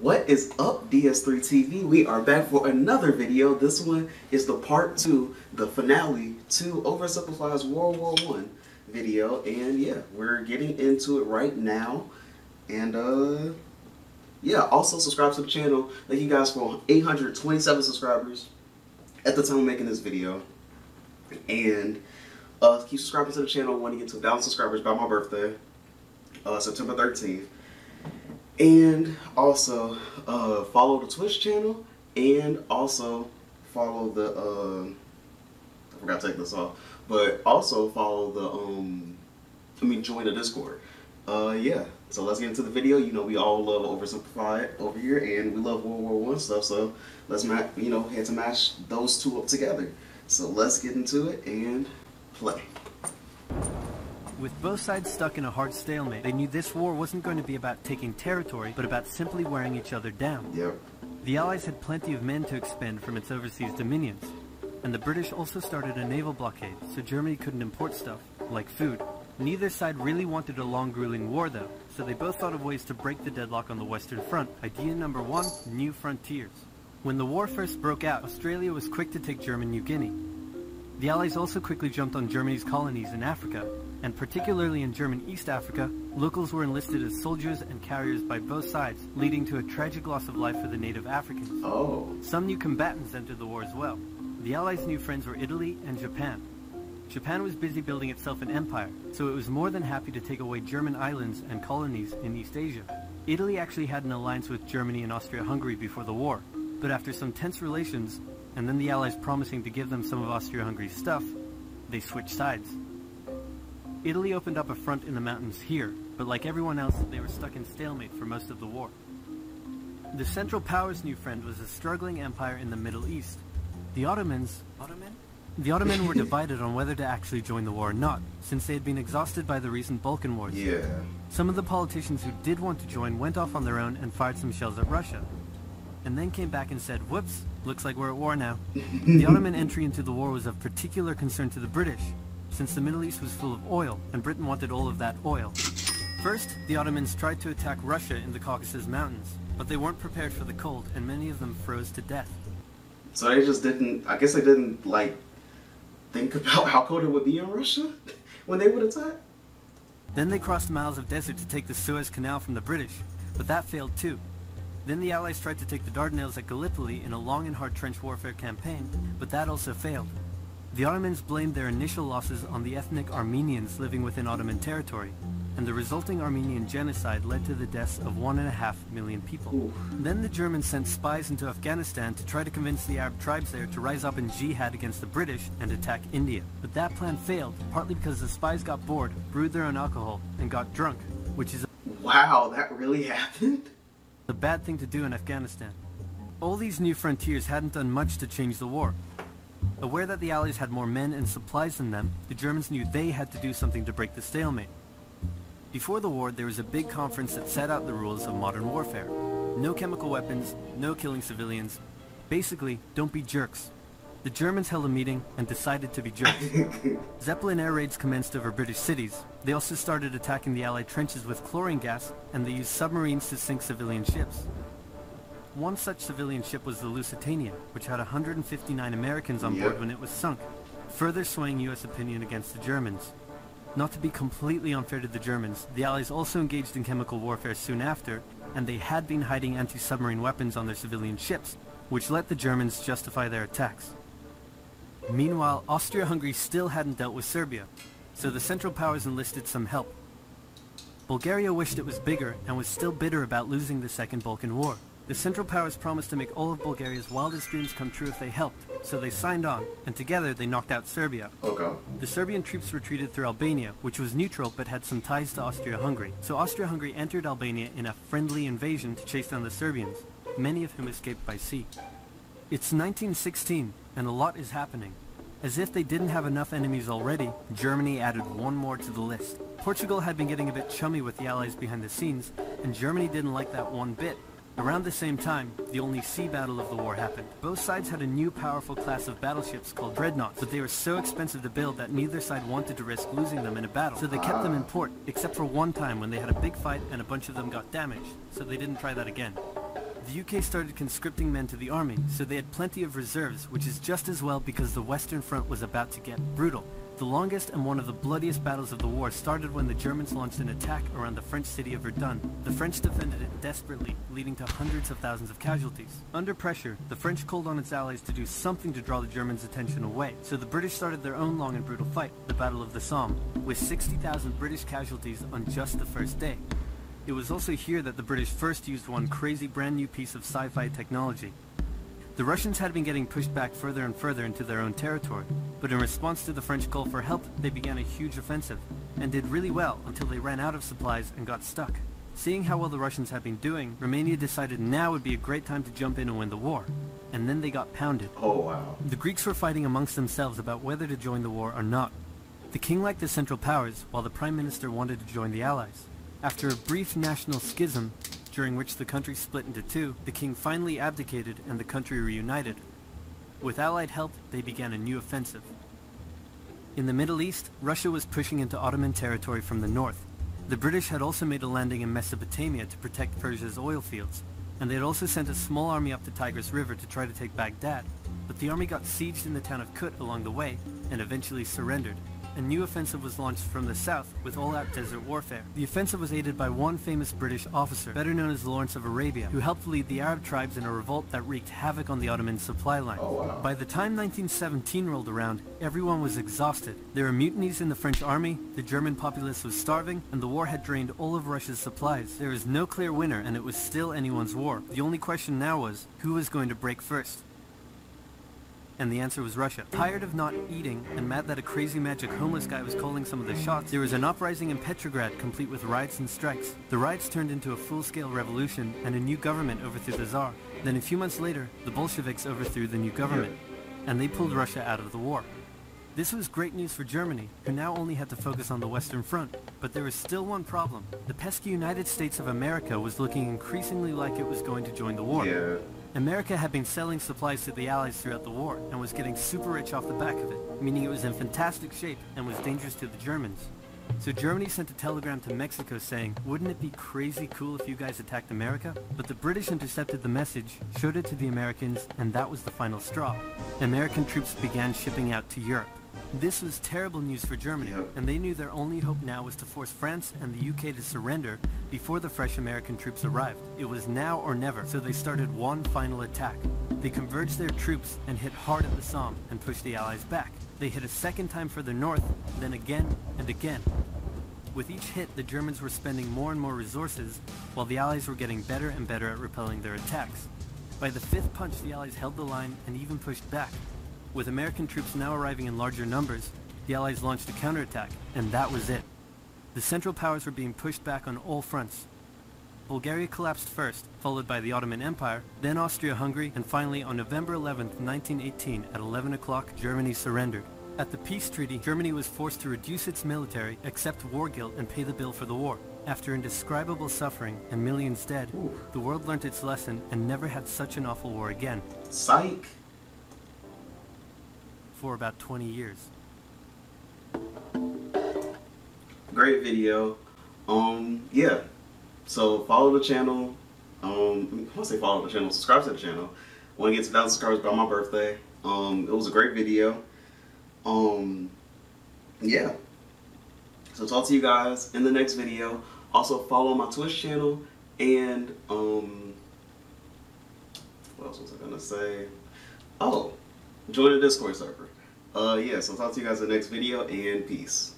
What is up, DS3TV? We are back for another video. This one is the part 2, the finale to Oversimplified's World War I video. And yeah, we're getting into it right now. And yeah, also subscribe to the channel. Thank you guys for 827 subscribers at the time of making this video. And keep subscribing to the channel. I want to get to 1,000 subscribers by my birthday, September 13th. And also follow the Twitch channel, and also follow the I forgot to take this off, but also follow the join the Discord. Yeah, so let's get into the video. You know, we all love Oversimplified over here, and we love World War I stuff, so let's had to mash those two up together. So let's get into it and play. With both sides stuck in a hard stalemate, they knew this war wasn't going to be about taking territory, but about simply wearing each other down. Yep. The Allies had plenty of men to expend from its overseas dominions, and the British also started a naval blockade, so Germany couldn't import stuff, like food. Neither side really wanted a long, grueling war though, so they both thought of ways to break the deadlock on the Western Front. Idea number 1, new frontiers. When the war first broke out, Australia was quick to take German New Guinea. The Allies also quickly jumped on Germany's colonies in Africa, and particularly in German East Africa, locals were enlisted as soldiers and carriers by both sides, leading to a tragic loss of life for the native Africans. Oh. Some new combatants entered the war as well. The Allies' new friends were Italy and Japan. Japan was busy building itself an empire, so it was more than happy to take away German islands and colonies in East Asia. Italy actually had an alliance with Germany and Austria-Hungary before the war, but after some tense relations, and then the Allies promising to give them some of Austria-Hungary's stuff, they switched sides. Italy opened up a front in the mountains here, but like everyone else, they were stuck in stalemate for most of the war. The Central Powers' new friend was a struggling empire in the Middle East. The Ottomans were divided on whether to actually join the war or not, since they had been exhausted by the recent Balkan Wars. Yeah. Some of the politicians who did want to join went off on their own and fired some shells at Russia, and then came back and said, whoops, looks like we're at war now. The Ottoman entry into the war was of particular concern to the British, since the Middle East was full of oil, and Britain wanted all of that oil. First, the Ottomans tried to attack Russia in the Caucasus Mountains, but they weren't prepared for the cold, and many of them froze to death. So they just didn't, I guess they didn't, like, think about how cold it would be in Russia when they would attack? Then they crossed miles of desert to take the Suez Canal from the British, but that failed too. Then the Allies tried to take the Dardanelles at Gallipoli in a long and hard trench warfare campaign, but that also failed. The Ottomans blamed their initial losses on the ethnic Armenians living within Ottoman territory, and the resulting Armenian genocide led to the deaths of 1.5 million people. Ooh. Then the Germans sent spies into Afghanistan to try to convince the Arab tribes there to rise up in jihad against the British and attack India. But that plan failed, partly because the spies got bored, brewed their own alcohol, and got drunk, which is Wow, that really happened? a bad thing to do in Afghanistan. All these new frontiers hadn't done much to change the war. Aware that the Allies had more men and supplies than them, the Germans knew they had to do something to break the stalemate. Before the war, there was a big conference that set out the rules of modern warfare. No chemical weapons, no killing civilians. Basically, don't be jerks. The Germans held a meeting and decided to be jerks. Zeppelin air raids commenced over British cities. They also started attacking the Allied trenches with chlorine gas, and they used submarines to sink civilian ships. One such civilian ship was the Lusitania, which had 159 Americans on board when it was sunk, further swaying US opinion against the Germans. Not to be completely unfair to the Germans, the Allies also engaged in chemical warfare soon after, and they had been hiding anti-submarine weapons on their civilian ships, which let the Germans justify their attacks. Meanwhile, Austria-Hungary still hadn't dealt with Serbia, so the Central Powers enlisted some help. Bulgaria wished it was bigger and was still bitter about losing the Second Balkan War. The Central Powers promised to make all of Bulgaria's wildest dreams come true if they helped, so they signed on, and together they knocked out Serbia. Okay. The Serbian troops retreated through Albania, which was neutral but had some ties to Austria-Hungary. So Austria-Hungary entered Albania in a friendly invasion to chase down the Serbians, many of whom escaped by sea. It's 1916, and a lot is happening. As if they didn't have enough enemies already, Germany added one more to the list. Portugal had been getting a bit chummy with the Allies behind the scenes, and Germany didn't like that one bit. Around the same time, the only sea battle of the war happened. Both sides had a new powerful class of battleships called dreadnoughts, but they were so expensive to build that neither side wanted to risk losing them in a battle, so they kept them in port, except for one time when they had a big fight and a bunch of them got damaged, so they didn't try that again. the UK started conscripting men to the army, so they had plenty of reserves, which is just as well because the Western Front was about to get brutal. The longest and one of the bloodiest battles of the war started when the Germans launched an attack around the French city of Verdun. The French defended it desperately, leading to hundreds of thousands of casualties. Under pressure, the French called on its allies to do something to draw the Germans' attention away, so the British started their own long and brutal fight, the Battle of the Somme, with 60,000 British casualties on just the first day. It was also here that the British first used one crazy brand new piece of sci-fi technology. The Russians had been getting pushed back further and further into their own territory, but in response to the French call for help, they began a huge offensive, and did really well until they ran out of supplies and got stuck. Seeing how well the Russians had been doing, Romania decided now would be a great time to jump in and win the war, and then they got pounded. Oh wow. The Greeks were fighting amongst themselves about whether to join the war or not. The king liked the Central Powers, while the Prime Minister wanted to join the Allies. After a brief national schism, during which the country split into two, the king finally abdicated and the country reunited. With Allied help, they began a new offensive. In the Middle East, Russia was pushing into Ottoman territory from the north. The British had also made a landing in Mesopotamia to protect Persia's oil fields, and they had also sent a small army up the Tigris River to try to take Baghdad, but the army got sieged in the town of Kut along the way, and eventually surrendered. A new offensive was launched from the south with all-out desert warfare. The offensive was aided by one famous British officer, better known as Lawrence of Arabia, who helped lead the Arab tribes in a revolt that wreaked havoc on the Ottoman supply line. Oh, wow. By the time 1917 rolled around, everyone was exhausted. There were mutinies in the French army, the German populace was starving, and the war had drained all of Russia's supplies. There was no clear winner, and it was still anyone's war. The only question now was, who was going to break first? And the answer was Russia. Tired of not eating, and mad that a crazy magic homeless guy was calling some of the shots, there was an uprising in Petrograd complete with riots and strikes. The riots turned into a full-scale revolution, and a new government overthrew the Tsar. Then a few months later, the Bolsheviks overthrew the new government, and they pulled Russia out of the war. This was great news for Germany, who now only had to focus on the Western Front. But there was still one problem. The pesky United States of America was looking increasingly like it was going to join the war. Yeah. America had been selling supplies to the Allies throughout the war, and was getting super rich off the back of it, meaning it was in fantastic shape and was dangerous to the Germans. So Germany sent a telegram to Mexico saying, wouldn't it be crazy cool if you guys attacked America? But the British intercepted the message, showed it to the Americans, and that was the final straw. American troops began shipping out to Europe. This was terrible news for Germany, and they knew their only hope now was to force France and the UK to surrender before the fresh American troops arrived. It was now or never, so they started one final attack. They converged their troops and hit hard at the Somme and pushed the Allies back. They hit a second time further north, then again and again. With each hit, the Germans were spending more and more resources, while the Allies were getting better and better at repelling their attacks. By the fifth punch, the Allies held the line and even pushed back. With American troops now arriving in larger numbers, the Allies launched a counterattack, and that was it. The Central Powers were being pushed back on all fronts. Bulgaria collapsed first, followed by the Ottoman Empire, then Austria-Hungary, and finally on November 11, 1918, at 11 o'clock, Germany surrendered. At the peace treaty, Germany was forced to reduce its military, accept war guilt, and pay the bill for the war. After indescribable suffering and millions dead, the world learnt its lesson and never had such an awful war again. Psych! For about 20 years. Great video. Yeah. So follow the channel. I want to say follow the channel. Subscribe to the channel. I want to get to 1,000 subscribers by my birthday. It was a great video. Yeah. So talk to you guys in the next video. Also follow my Twitch channel and what else was I gonna say? Oh, join the Discord server. Yeah, so talk to you guys in the next video, and peace.